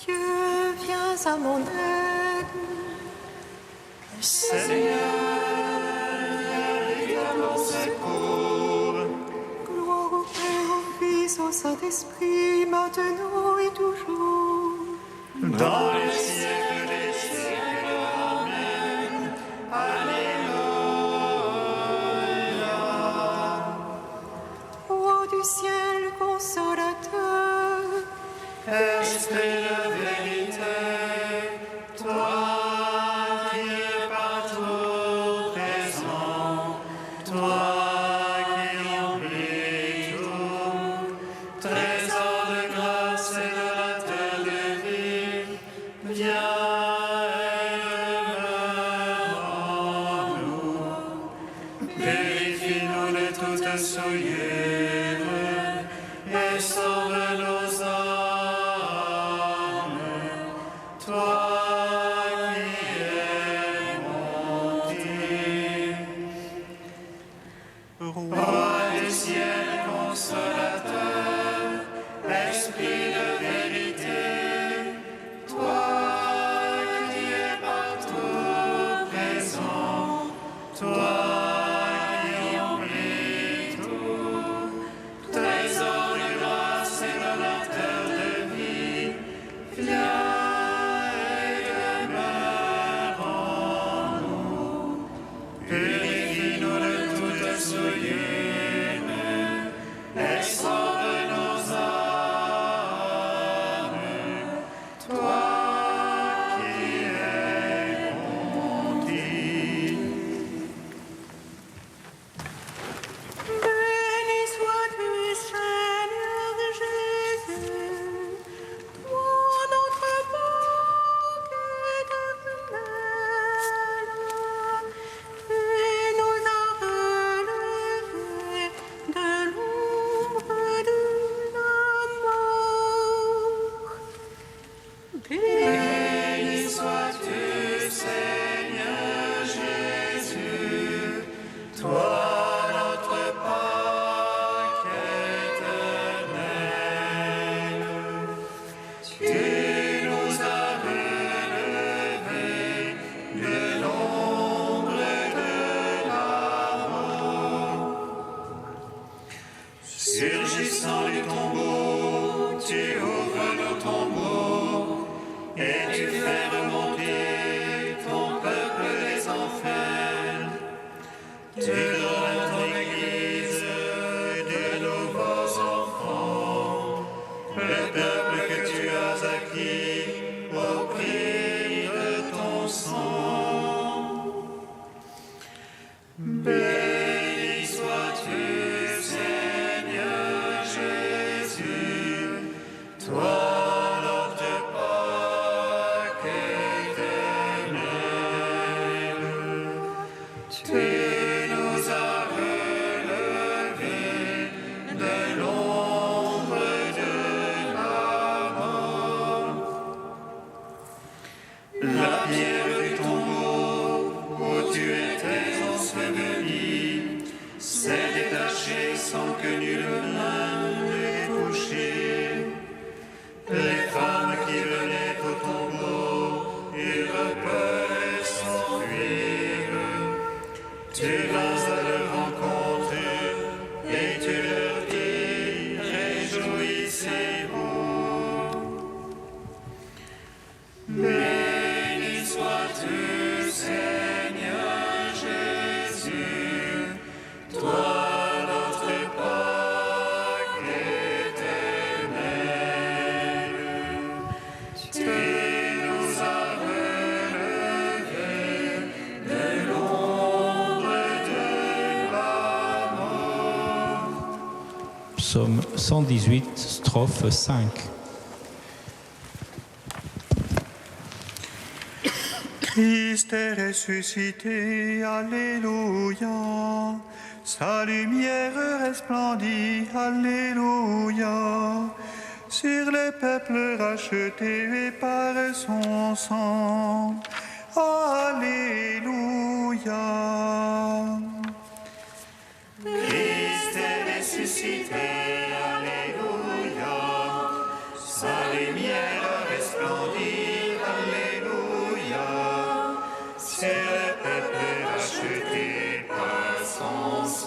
Dieu, viens à mon aide. Seigneur, viens à mon secours. Gloire au Père, au Fils, au Saint-Esprit, maintenant et toujours. Dans les siècles des siècles. Amen. Alléluia. Roi du ciel, consolateur, Esprit de vérité, toi qui es partout présent, toi qui remplis tout, trésor de grâce et de la terre de vie, viens et demeure en nous. Purifie-nous de toute souillure et sauve nos âmes. Toi qui es monté, Roi du ciel consolateur, Esprit de vérité, toi qui es partout présent, toi qui remplis tout, trésor de grâce et de la terre de vie, viens et demeure en nous. Purifie-nous de toute souillure et sauve nos âmes. Toi qui es monté. béni sois-tu, Seigneur Jésus, toi notre banque éternelle, tu nous as relevés de l'ombre de la mort. Béni sois-tu, Seigneur Jésus, toi notre Pâque éternelle. Tu nous as relevés de l'ombre de la mort. Surgissant du tombeau, tu ouvres nos tombeaux et tu fais remonter ton peuple des enfers. Tu donnes à ton Église de nouveaux enfants, le peuple que tu as acquis au prix de ton sang. Béni sois-tu, Seigneur Jésus, toi notre Pâque éternelle. Tu nous as relevés de l'ombre de la mort. La pierre du tombeau où tu étais enseveli s'est détachée sans que nulle main l'ait touchée. Les femmes qui venaient au tombeau eurent peur et s'enfuirent. Tu vas à leur rencontre et tu leur dis, réjouissez-vous. Béni sois-tu, Seigneur Jésus, toi notre Pâque éternelle. Tu nous as relevés de l'ombre de la mort. Psaume 118, strophe 5. Christ est ressuscité, Alléluia. Sa lumière resplendit, Alléluia. Sur les peuples rachetés par son sang, Alléluia. Christ est ressuscité, Alléluia. Sa lumière resplendit.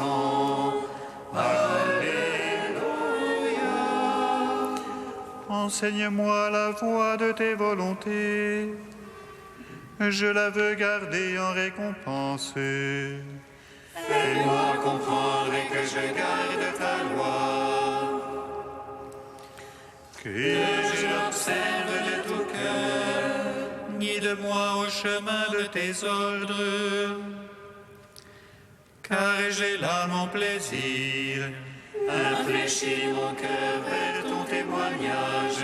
sang. Enseigne-moi la voie de tes volontés. Je la veux garder en récompense. Fais-moi comprendre et que je garde ta loi. Que Je l'observe de tout cœur. guide-moi au chemin de tes ordres. Car j'ai là mon plaisir. Infléchis mon cœur vers ton témoignage.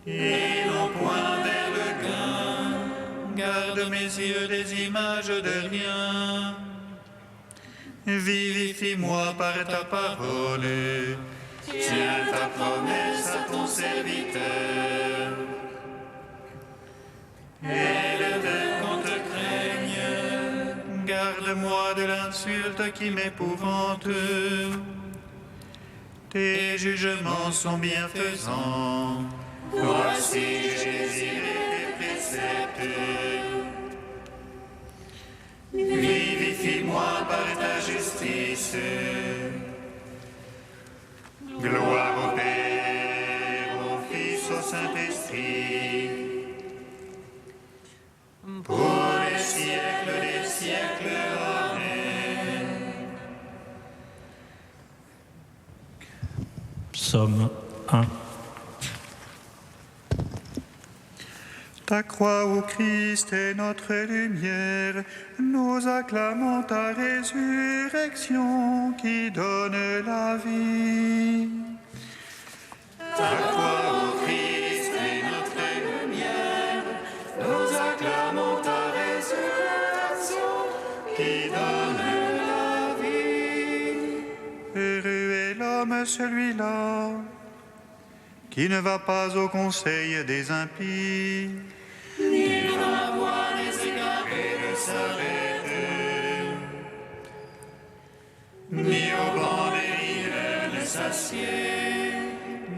Et non point vers le gain. Garde mes yeux des images de rien. Vivifie-moi par ta parole. Tiens ta promesse à ton serviteur. Élevé qu'on te craigne. Garde-moi de l'insulte qui m'épouvante. Tes jugements sont bienfaisants. Voici j'ai désiré tes préceptes. Vivifie-moi par ta justice. Gloire au Père, au Fils, au Saint-Esprit. Pour les siècles des siècles. Amen. Psaume 1. Ta croix, ô Christ, est notre lumière. Nous acclamons ta résurrection qui donne la vie. Ta croix, ô Christ, est notre lumière. Nous acclamons ta résurrection qui donne la vie. Heureux est l'homme celui-là qui ne va pas au conseil des impies, Ni dans la voie des égarés ne s'arrête, ni au banc des rieurs ne s'assied,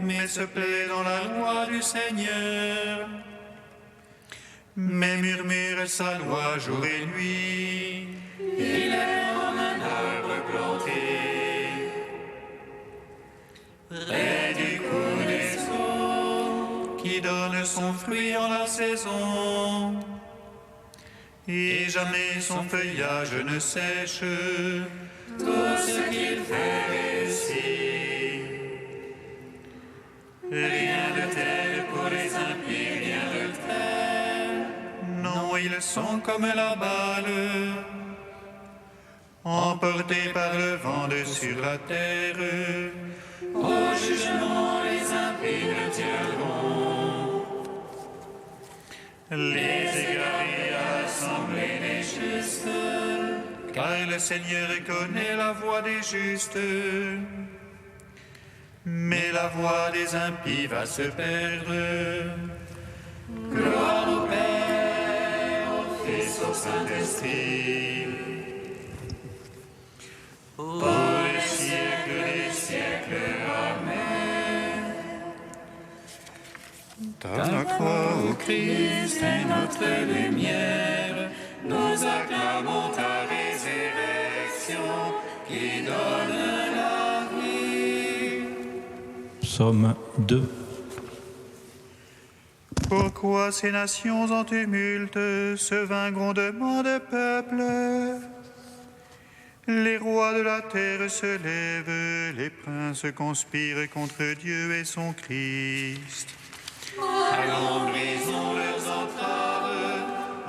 mais se plaît dans la loi du Seigneur. Mais murmure sa loi jour et nuit. il est comme un arbre planté près du cours des eaux, Qui donne son fruit en la saison, et jamais son feuillage ne sèche. tout ce qu'il fait réussit. Rien de tel pour les impies, rien de tel. Non, ils sont comme la balle, emportés par le vent de sur la terre. Au jugement, les impies ne tiendront. Les égarés à assembler les justes. Car le Seigneur connaît la voie des justes, mais la voie des impies va se perdre. Gloire au Père, au Fils, au Saint-Esprit. Pour les siècles des siècles. Amen. Ta croix, ô Christ est notre lumière. Nous acclamons ta résurrection qui donne la vie. Psaume 2. Pourquoi ces nations en tumulte, ce vain grondement de peuple? Les rois de la terre se lèvent, les princes conspirent contre Dieu et son Christ. Allons, brisons leurs entraves.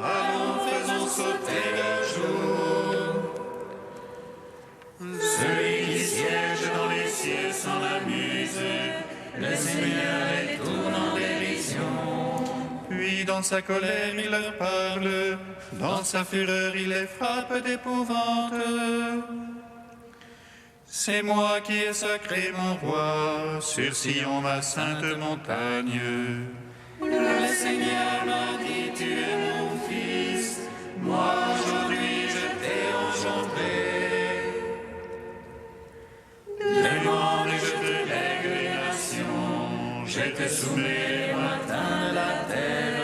Allons, faisons sauter leur jour. Celui qui siège dans les cieux s'en amuse. Le Seigneur les tourne en dérision. Puis dans sa colère il leur parle, dans sa fureur il les frappe d'épouvante. C'est moi qui ai sacré mon roi, sur Sion ma sainte montagne. Le Seigneur m'a dit, tu es mon fils. Moi aujourd'hui je t'ai engendré. Demande et je te lègue les nations. Je te soumets les matins de la terre.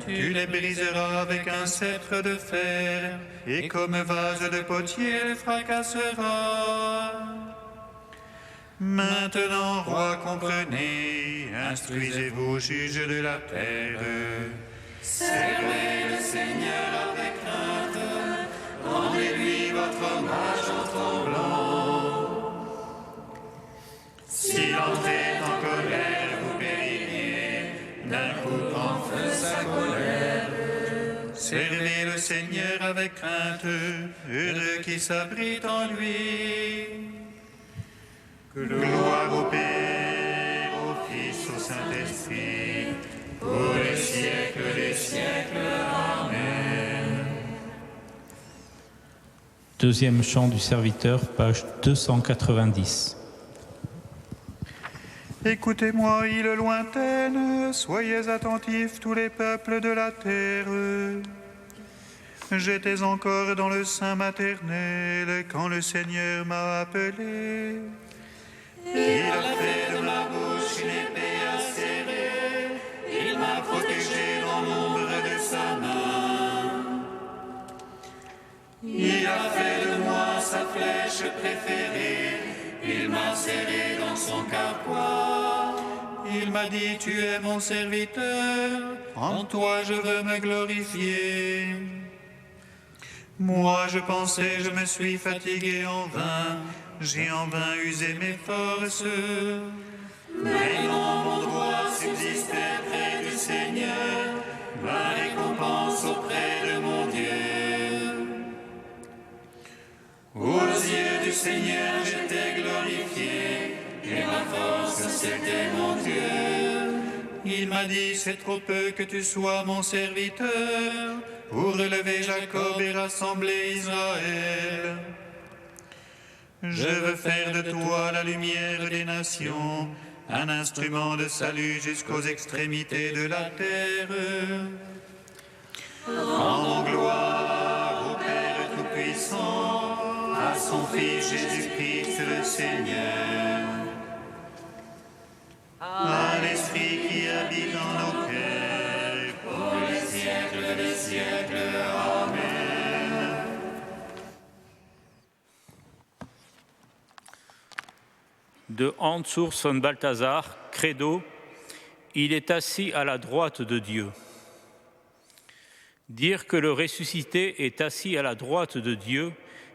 Tu Tu les briseras avec un sceptre de fer, et comme vase de potier les fracasseras. Maintenant, roi, comprenez, instruisez-vous, juges de la terre. Servez le Seigneur avec crainte, rendez-lui votre hommage en tremblant. S'il entrait en colère, vous péririez, d'un coup en feu sa colère. Servez le Seigneur avec crainte, heureux qui s'abrite en lui. Gloire au Père, au Fils, au Saint-Esprit, pour les siècles des siècles. Amen. Deuxième chant du serviteur, page 290. Écoutez-moi, îles lointaines, soyez attentifs tous les peuples de la terre. J'étais encore dans le sein maternel quand le Seigneur m'a appelé. Il a fait de ma bouche une épée acérée, il m'a protégé dans l'ombre de sa main. Il a fait de moi sa flèche préférée, il m'a serré dans son carquois. Il m'a dit, tu es mon serviteur, en toi je veux me glorifier. Moi je pensais, je me suis fatigué en vain, j'ai en vain usé mes forces. Mais non, mon droit subsistait près du Seigneur, ma récompense auprès de mon Dieu. Aux yeux du Seigneur j'étais glorifié, et ma force c'était mon Dieu. Il m'a dit, c'est trop peu que tu sois mon serviteur, pour relever Jacob et rassembler Israël. Je veux faire de toi la lumière des nations, un instrument de salut jusqu'aux extrémités de la terre. Rendons gloire au Père Tout-Puissant, à son Fils Jésus-Christ le Seigneur, à l'Esprit qui habite dans nos cœurs, pour les siècles des siècles. Amen. De Hans Urs von Balthasar, Credo, il est assis à la droite de Dieu. Dire que le ressuscité est assis à la droite de Dieu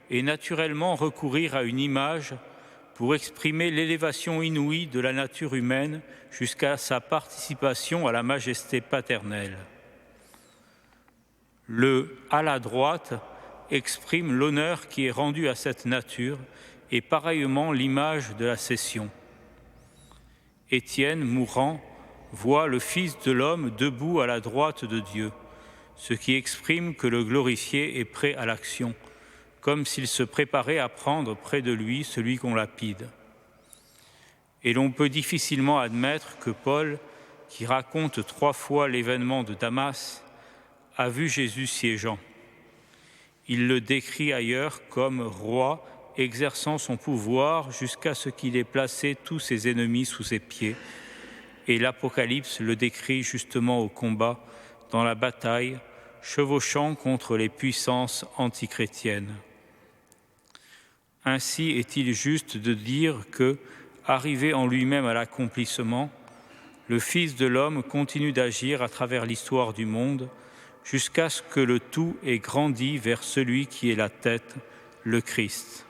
est naturellement recourir à une image pour exprimer l'élévation inouïe de la nature humaine jusqu'à sa participation à la majesté paternelle. Le « à la droite » exprime l'honneur qui est rendu à cette nature et pareillement l'image de la cession. Étienne, mourant, voit le Fils de l'homme debout à la droite de Dieu, ce qui exprime que le glorifié est prêt à l'action, comme s'il se préparait à prendre près de lui celui qu'on lapide. Et l'on peut difficilement admettre que Paul, qui raconte 3 fois l'événement de Damas, a vu Jésus siégeant. Il le décrit ailleurs comme roi exerçant son pouvoir jusqu'à ce qu'il ait placé tous ses ennemis sous ses pieds. Et l'Apocalypse le décrit justement au combat, dans la bataille, chevauchant contre les puissances antichrétiennes. Ainsi est-il juste de dire que, arrivé en lui-même à l'accomplissement, le Fils de l'homme continue d'agir à travers l'histoire du monde jusqu'à ce que le tout ait grandi vers celui qui est la tête, le Christ.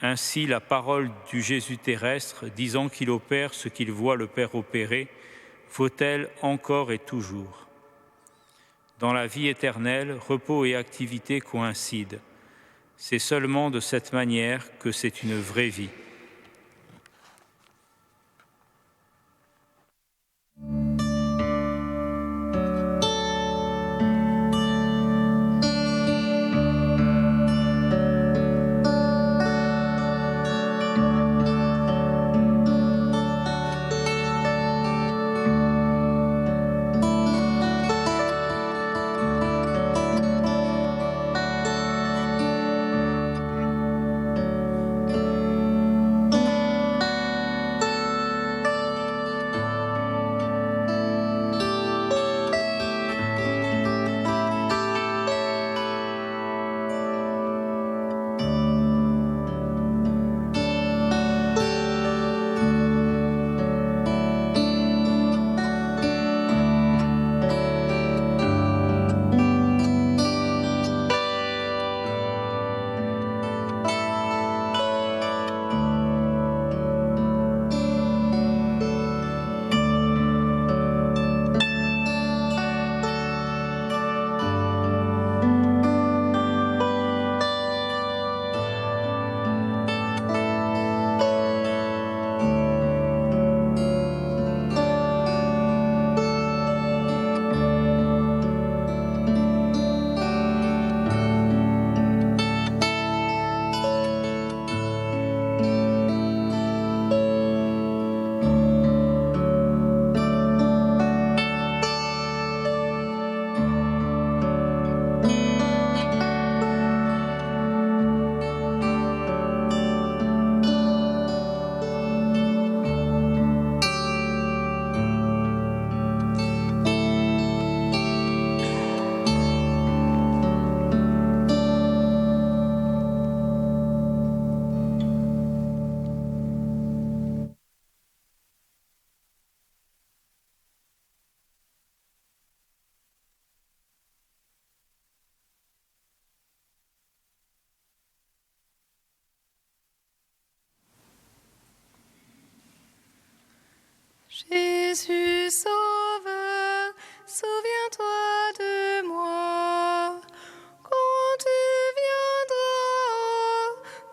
Ainsi, la parole du Jésus terrestre, disant qu'il opère ce qu'il voit le Père opérer, vaut-elle encore et toujours. Dans la vie éternelle, repos et activité coïncident. C'est seulement de cette manière que c'est une vraie vie. Jésus sauveur, souviens-toi de moi. Quand tu viendras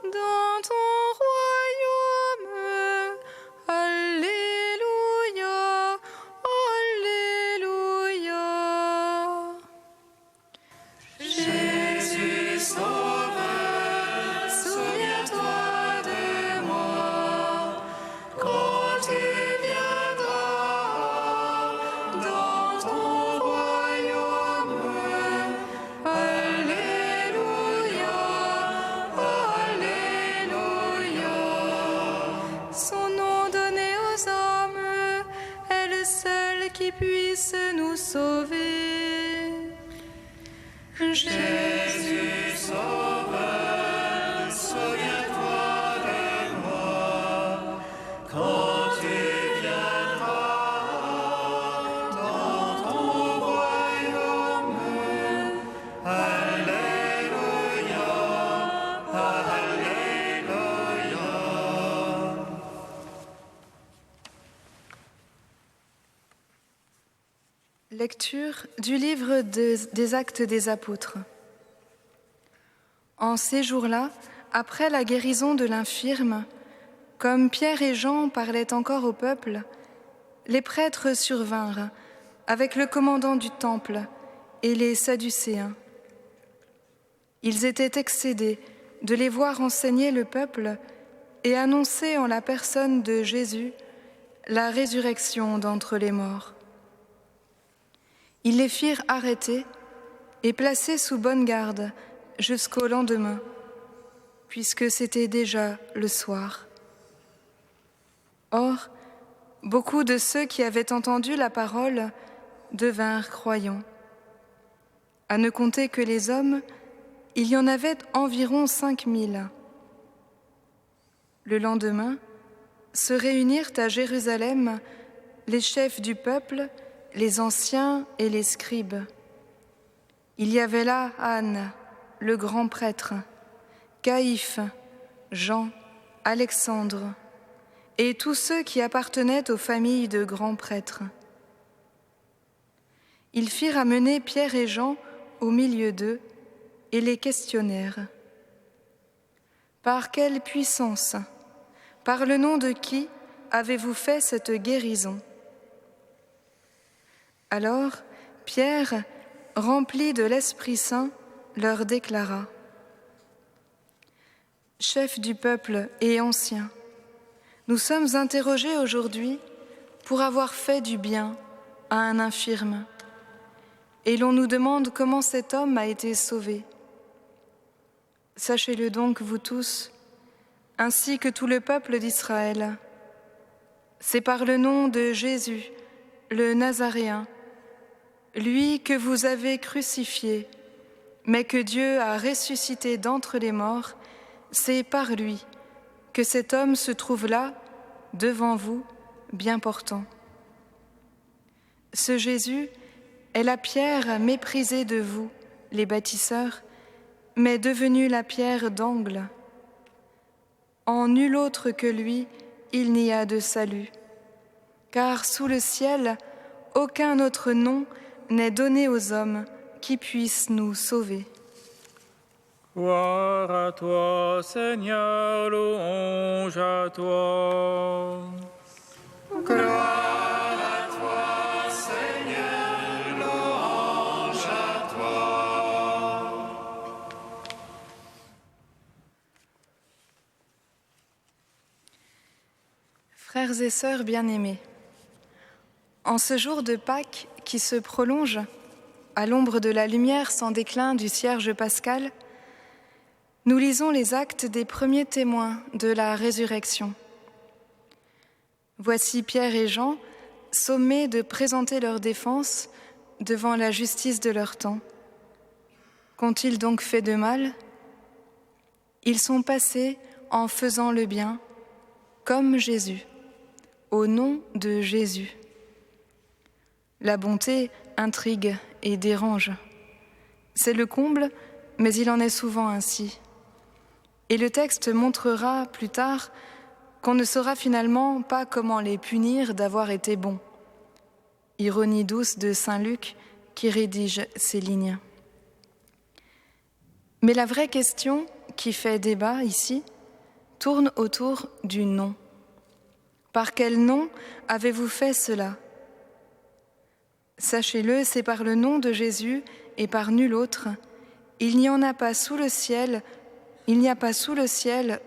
dans ton royaume, Alléluia, Alléluia. Jésus sauveur, souviens-toi de moi. Quand tu viendras dans ton royaume, Alléluia, Alléluia. Son nom donné aux hommes est le seul qui puisse nous sauver. Jésus sauveur, souviens-toi de moi. Quand tu viendras dans ton royaume, Alléluia, Alléluia. Lecture du livre des Actes des Apôtres. En ces jours-là, après la guérison de l'infirme, comme Pierre et Jean parlaient encore au peuple, les prêtres survinrent avec le commandant du temple et les Sadducéens. Ils étaient excédés de les voir enseigner le peuple et annoncer en la personne de Jésus la résurrection d'entre les morts. Ils les firent arrêter et placer sous bonne garde jusqu'au lendemain, puisque c'était déjà le soir. Or, beaucoup de ceux qui avaient entendu la parole devinrent croyants. À ne compter que les hommes, il y en avait environ 5000. Le lendemain, se réunirent à Jérusalem les chefs du peuple, les anciens et les scribes. Il y avait là Anne, le grand prêtre, Caïphe, Jean, Alexandre, et tous ceux qui appartenaient aux familles de grands prêtres. Ils firent amener Pierre et Jean au milieu d'eux et les questionnèrent. Par quelle puissance, par le nom de qui avez-vous fait cette guérison ? Alors Pierre, rempli de l'Esprit Saint, leur déclara : « Chefs du peuple et anciens, nous sommes interrogés aujourd'hui pour avoir fait du bien à un infirme, et l'on nous demande comment cet homme a été sauvé. Sachez-le donc, vous tous, ainsi que tout le peuple d'Israël. C'est par le nom de Jésus, le Nazaréen, lui que vous avez crucifié, mais que Dieu a ressuscité d'entre les morts, c'est par lui que cet homme se trouve là, devant vous, bien portant. Ce Jésus est la pierre méprisée de vous, les bâtisseurs, mais devenue la pierre d'angle. En nul autre que lui, il n'y a de salut, car sous le ciel, aucun autre nom n'est donné aux hommes qui puissent nous sauver. » Gloire à toi, Seigneur, louange à toi. Gloire à toi, Seigneur, louange à toi. Frères et sœurs bien-aimés, en ce jour de Pâques qui se prolonge, à l'ombre de la lumière sans déclin du cierge pascal, nous lisons les actes des premiers témoins de la résurrection. Voici Pierre et Jean, sommés de présenter leur défense devant la justice de leur temps. Qu'ont-ils donc fait de mal ? Ils sont passés en faisant le bien, comme Jésus, au nom de Jésus. La bonté intrigue et dérange. C'est le comble, mais il en est souvent ainsi. Et le texte montrera plus tard qu'on ne saura finalement pas comment les punir d'avoir été bons. Ironie douce de saint Luc qui rédige ces lignes. Mais la vraie question qui fait débat ici tourne autour du nom. Par quel nom avez-vous fait cela ? Sachez-le, c'est par le nom de Jésus et par nul autre. Il n'y a pas sous le ciel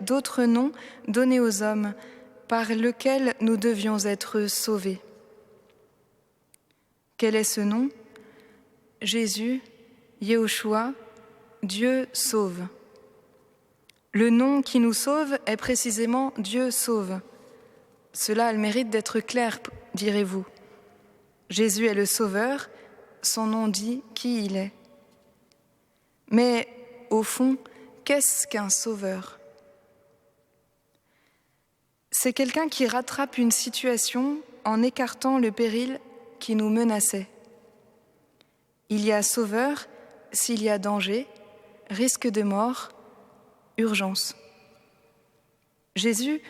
d'autre nom donné aux hommes par lequel nous devions être sauvés. Quel est ce nom ? Jésus, Yehoshua, Dieu sauve. Le nom qui nous sauve est précisément Dieu sauve. Cela a le mérite d'être clair, direz-vous. Jésus est le Sauveur, son nom dit qui il est. Mais au fond, qu'est-ce qu'un sauveur ? C'est quelqu'un qui rattrape une situation en écartant le péril qui nous menaçait. Il y a sauveur s'il y a danger, risque de mort, urgence. Jésus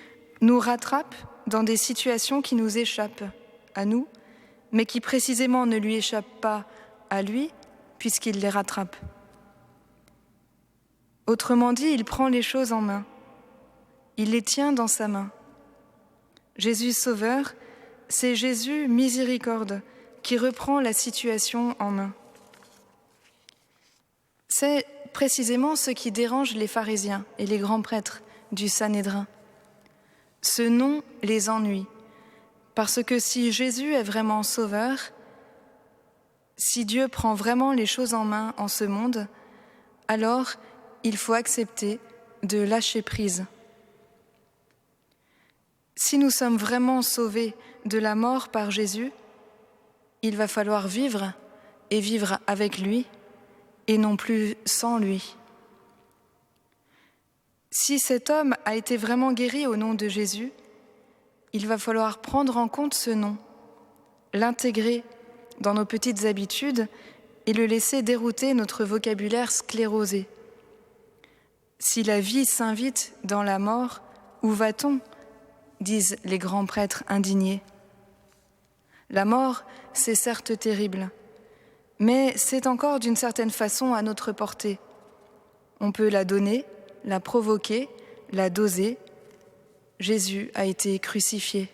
nous rattrape dans des situations qui nous échappent à nous, mais qui précisément ne lui échappent pas à lui, puisqu'il les rattrape. Autrement dit, il prend les choses en main. Il les tient dans sa main. Jésus sauveur, c'est Jésus miséricorde qui reprend la situation en main. C'est précisément ce qui dérange les pharisiens et les grands prêtres du Sanhédrin. Ce nom les ennuie, parce que si Jésus est vraiment sauveur, si Dieu prend vraiment les choses en main en ce monde, alors il faut accepter de lâcher prise. Si nous sommes vraiment sauvés de la mort par Jésus, il va falloir vivre et vivre avec lui et non plus sans lui. Si cet homme a été vraiment guéri au nom de Jésus, il va falloir prendre en compte ce nom, l'intégrer dans nos petites habitudes et le laisser dérouter notre vocabulaire sclérosé. Si la vie s'invite dans la mort, où va-t-on ? Disent les grands prêtres indignés. La mort, c'est certes terrible, mais c'est encore d'une certaine façon à notre portée. On peut la donner, la provoquer, la doser. Jésus a été crucifié.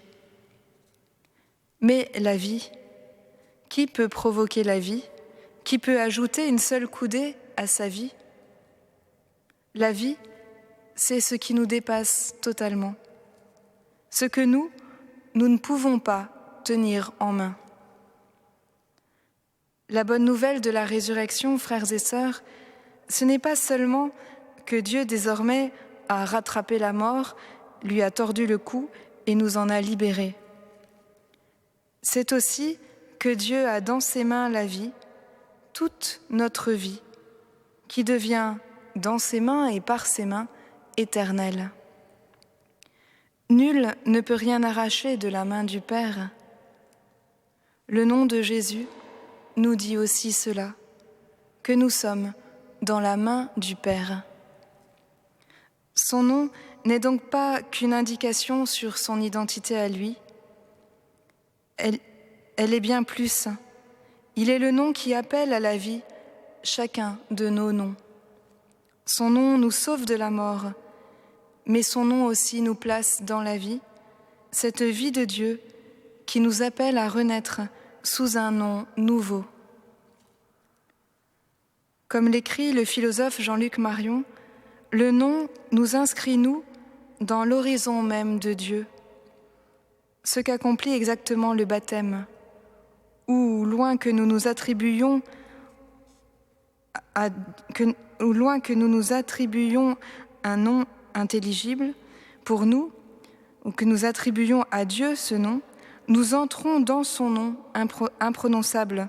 Mais la vie, qui peut provoquer la vie ? Qui peut ajouter une seule coudée à sa vie ? La vie, c'est ce qui nous dépasse totalement. Ce que nous ne pouvons pas tenir en main. La bonne nouvelle de la résurrection, frères et sœurs, ce n'est pas seulement que Dieu désormais a rattrapé la mort, lui a tordu le cou et nous en a libérés. C'est aussi que Dieu a dans ses mains la vie, toute notre vie, qui devient dans ses mains et par ses mains éternelle. Nul ne peut rien arracher de la main du Père. Le nom de Jésus nous dit aussi cela, que nous sommes dans la main du Père. Son nom n'est donc pas qu'une indication sur son identité à lui. Elle est bien plus. Il est le nom qui appelle à la vie chacun de nos noms. Son nom nous sauve de la mort, mais son nom aussi nous place dans la vie, cette vie de Dieu qui nous appelle à renaître sous un nom nouveau. Comme l'écrit le philosophe Jean-Luc Marion, le nom nous inscrit, nous, dans l'horizon même de Dieu, ce qu'accomplit exactement le baptême, où loin que nous nous attribuions un nom intelligible pour nous, ou que nous attribuions à Dieu ce nom, nous entrons dans son nom imprononçable,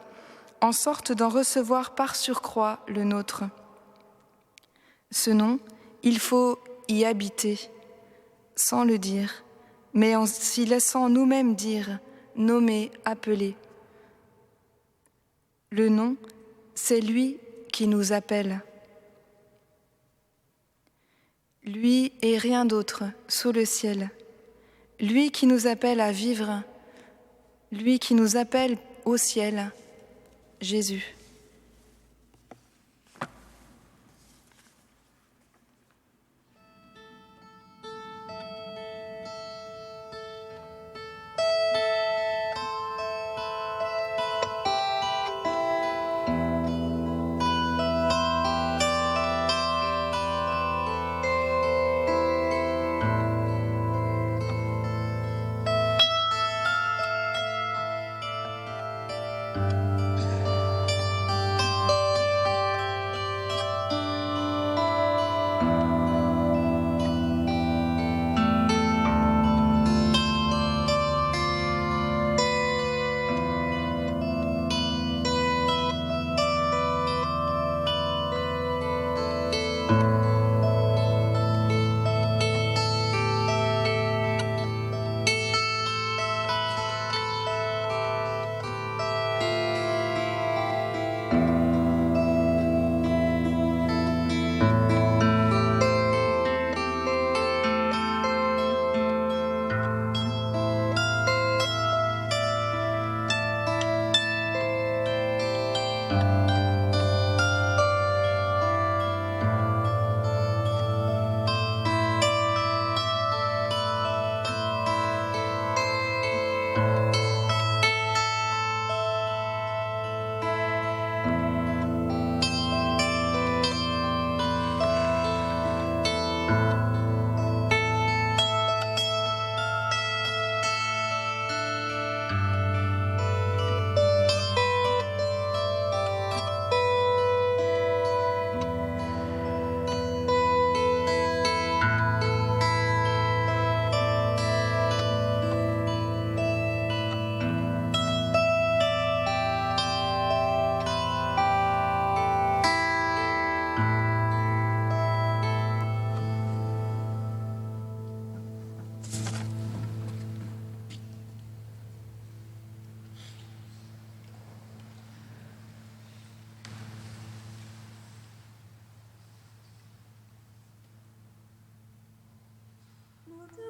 en sorte d'en recevoir par surcroît le nôtre. Ce nom, il faut y habiter, sans le dire, mais en s'y laissant nous-mêmes dire, nommer, appeler. Le nom, c'est lui qui nous appelle. Lui et rien d'autre sous le ciel. Lui qui nous appelle à vivre, lui qui nous appelle au ciel. Jésus.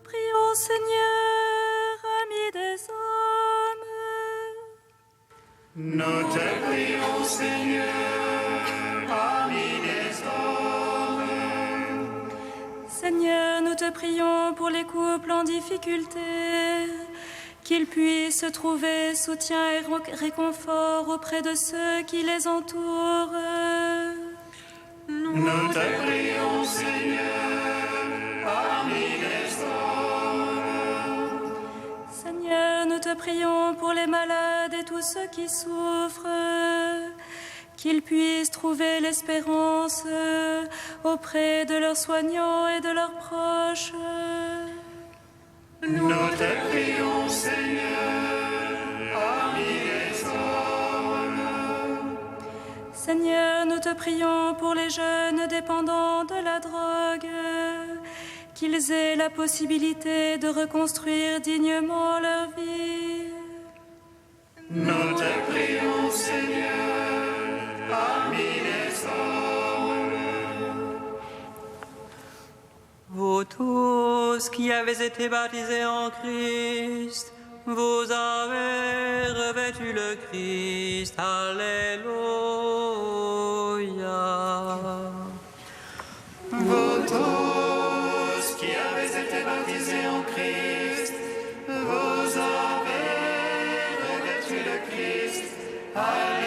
Prions, Seigneur, ami des hommes. Nous te prions, Seigneur, ami des hommes. Seigneur, nous te prions pour les couples en difficulté, qu'ils puissent trouver soutien et réconfort auprès de ceux qui les entourent. Nous te prions, Seigneur, ami des hommes. Seigneur, nous te prions pour les malades et tous ceux qui souffrent, qu'ils puissent trouver l'espérance auprès de leurs soignants et de leurs proches. Nous te prions, Seigneur, ami des hommes. Seigneur, nous te prions pour les jeunes dépendants de la drogue, qu'ils aient la possibilité de reconstruire dignement leur vie. Nous te prions, Seigneur, ami des hommes. Vous tous qui avez été baptisés en Christ, vous avez revêtu le Christ. Alléluia. Vous tous qui avez été baptisés en Christ, vous avez revêtu le Christ. Alléluia.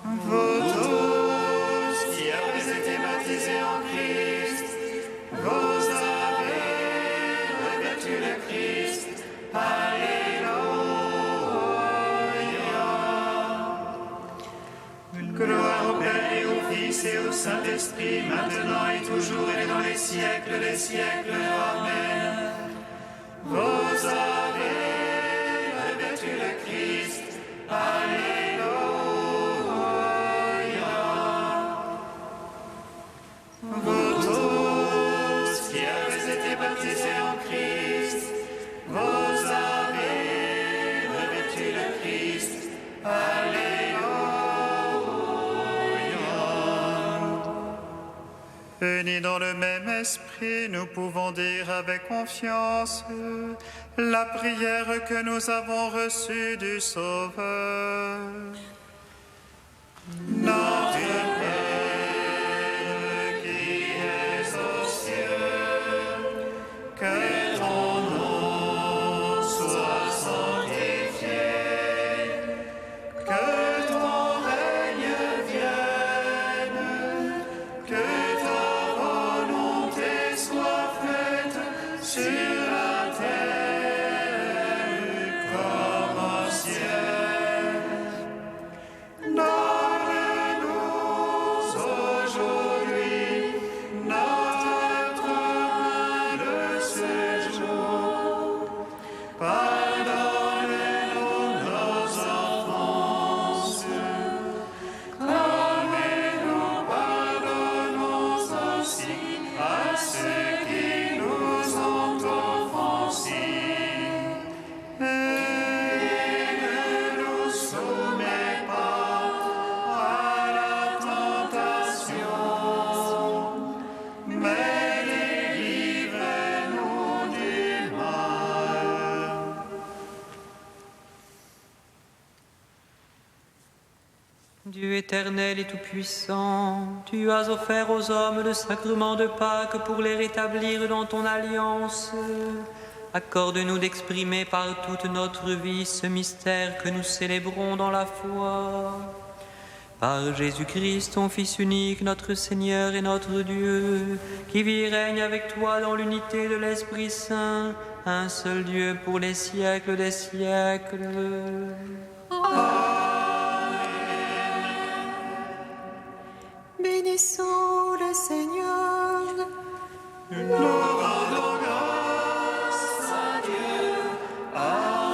Vous tous qui avez été baptisés en Christ, vous avez revêtu le Christ. Alléluia. Gloire au Père et au Fils et au Saint-Esprit, maintenant et toujours et dans les siècles des siècles. Amen. Vous avez revêtu le Christ. Alléluia. Vous tous qui avez été baptisés en Christ, vous avez revêtu le Christ. Alléluia. Unis Unis dans le même esprit, nous pouvons dire avec confiance la prière que nous avons reçue du Sauveur. Notre Père qui es aux cieux, que ton nom soit sanctifié, que ton règne vienne, que ta volonté soit faite sur la terre comme au ciel. Donne-nous aujourd'hui notre pain de ce jour. Pardonne-nous nos offenses, comme nous pardonnons aussi à ceux qui nous ont offensés. Et ne nous soumets pas à la tentation, mais délivre-nous du mal. Dieu éternel et tout-puissant, tu as offert aux hommes le sacrement de Pâques pour les rétablir dans ton alliance. Accorde-nous d'exprimer par toute notre vie ce mystère que nous célébrons dans la foi. Par Jésus-Christ, ton Fils unique, notre Seigneur et notre Dieu, qui vit et règne avec toi dans l'unité de l'Esprit Saint, un seul Dieu pour les siècles des siècles. Bénissons le Seigneur. Nous rendons grâce à Dieu. Amen.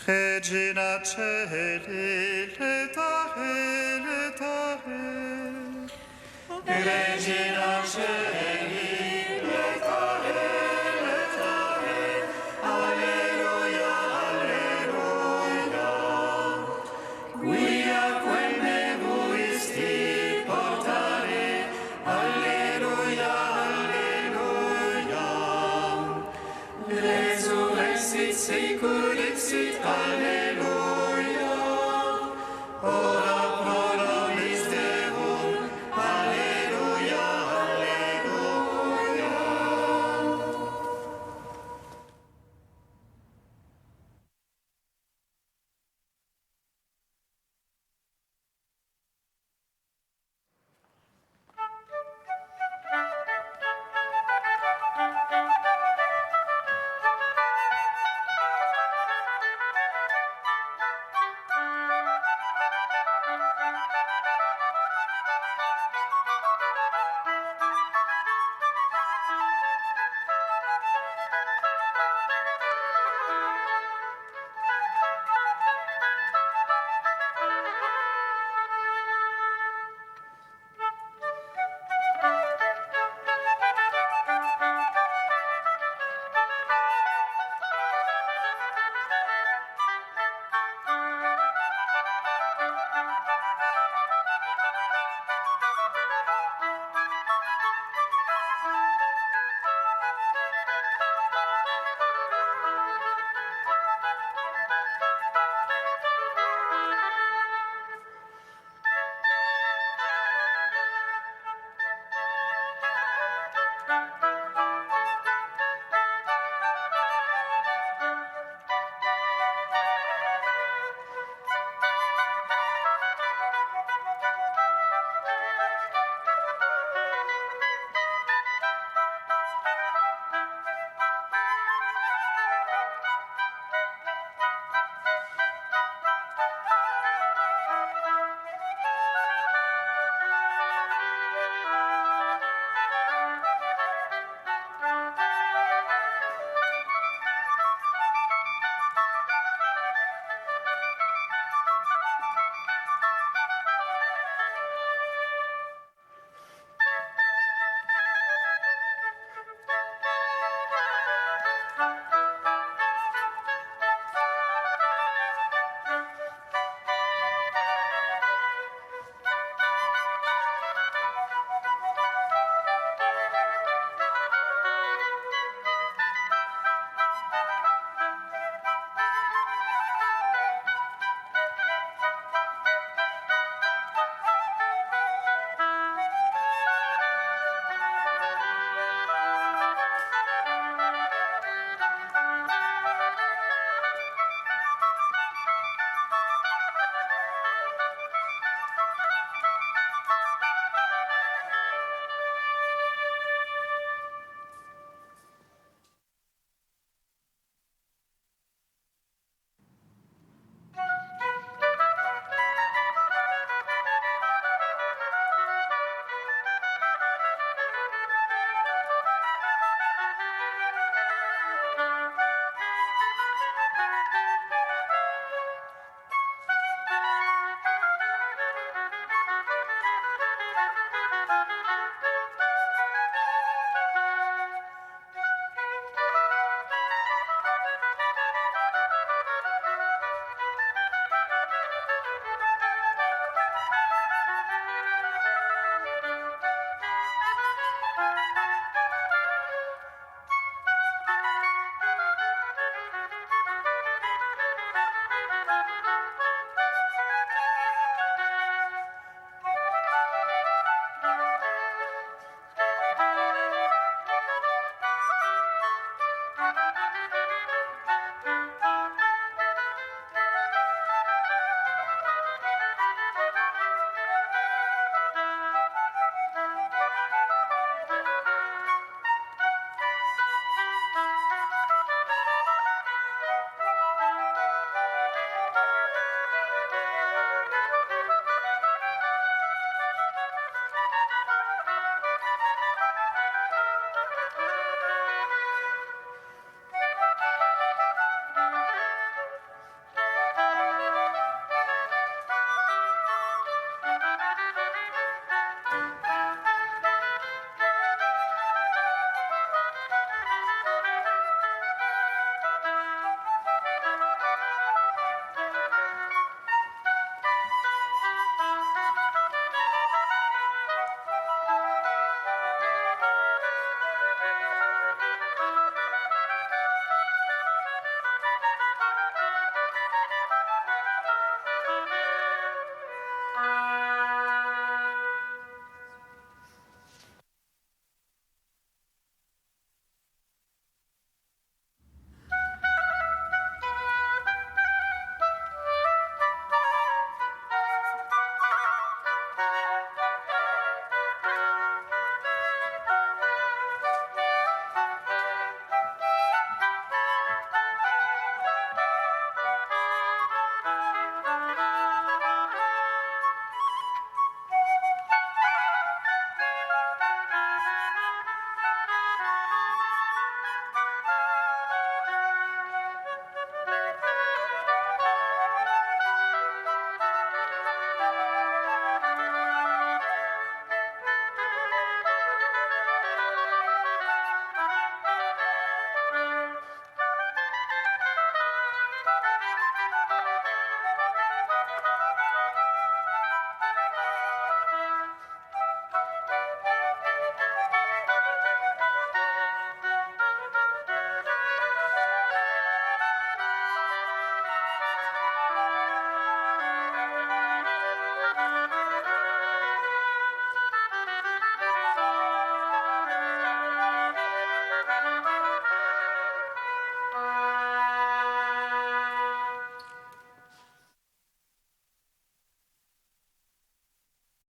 Regina Celi, letare, letare. Regina Celi.